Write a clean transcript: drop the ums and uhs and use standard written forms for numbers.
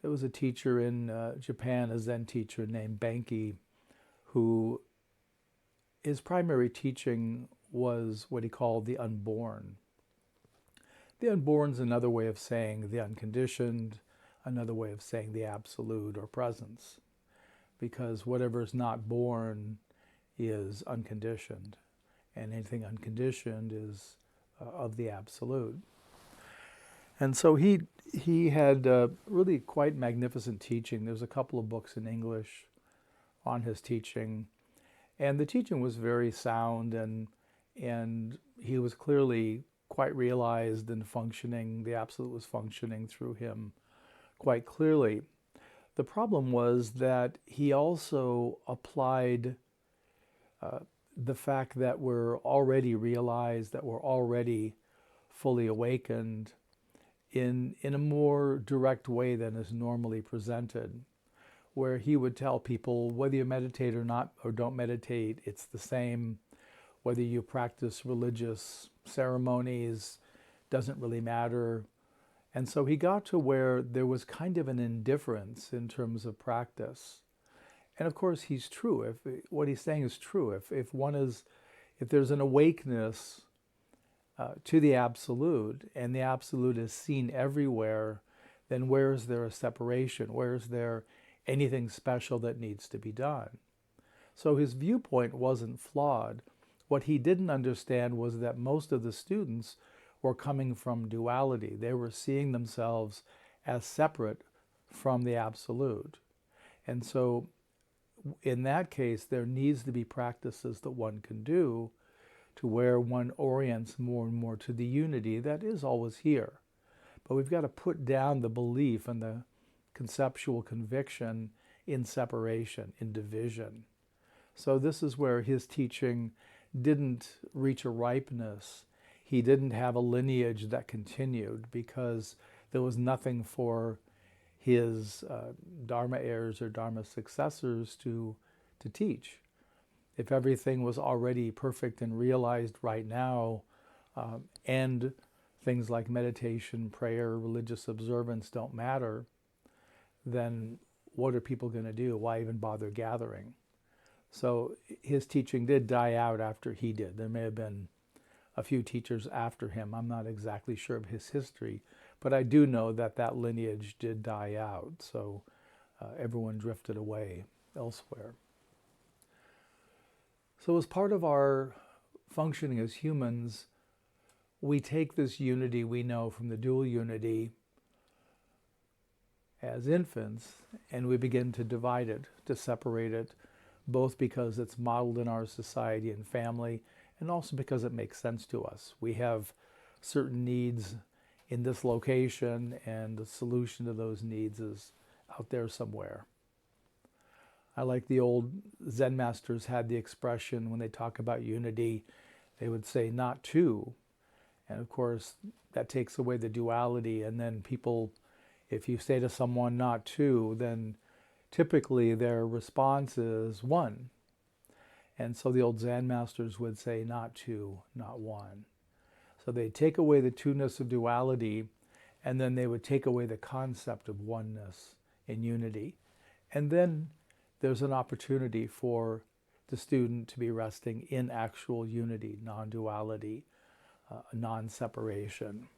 There was a teacher in Japan, a Zen teacher named Bankei, who his primary teaching was what he called the unborn. The unborn is another way of saying the unconditioned, another way of saying the absolute or presence, because whatever is not born is unconditioned, and anything unconditioned is of the absolute. And so he had really quite magnificent teaching. There's a couple of books in English on his teaching, and the teaching was very sound, and he was clearly quite realized and functioning. The absolute was functioning through him quite clearly. The problem was that he also applied the fact that we're already realized, that we're already fully awakened in a more direct way than is normally presented, where he would tell people whether you meditate or not, or don't meditate, it's the same. Whether you practice religious ceremonies doesn't really matter. And so he got to where there was kind of an indifference in terms of practice. And of course, he's true. If what he's saying is true, if there's an awakeness to the absolute, and the absolute is seen everywhere, then where is there a separation? Where is there anything special that needs to be done? So his viewpoint wasn't flawed. What he didn't understand was that most of the students were coming from duality. They were seeing themselves as separate from the absolute. And so in that case, there needs to be practices that one can do to where one orients more and more to the unity that is always here. But we've got to put down the belief and the conceptual conviction in separation, in division. So this is where his teaching didn't reach a ripeness. He didn't have a lineage that continued because there was nothing for his Dharma heirs or Dharma successors to teach. If everything was already perfect and realized right now, and things like meditation, prayer, religious observance don't matter, then what are people going to do? Why even bother gathering? So his teaching did die out after he did. There may have been a few teachers after him. I'm not exactly sure of his history, but I do know that that lineage did die out. So everyone drifted away elsewhere. So as part of our functioning as humans, we take this unity we know from the dual unity as infants, and we begin to divide it, to separate it, both because it's modeled in our society and family, and also because it makes sense to us. We have certain needs in this location, and the solution to those needs is out there somewhere. I like the old Zen masters had the expression when they talk about unity, they would say not two. And of course, that takes away the duality. And then people, if you say to someone not two, then typically their response is one. And so the old Zen masters would say not two, not one. So they take away the two-ness of duality, and then they would take away the concept of oneness in unity. And then there's an opportunity for the student to be resting in actual unity, non-duality, non-separation.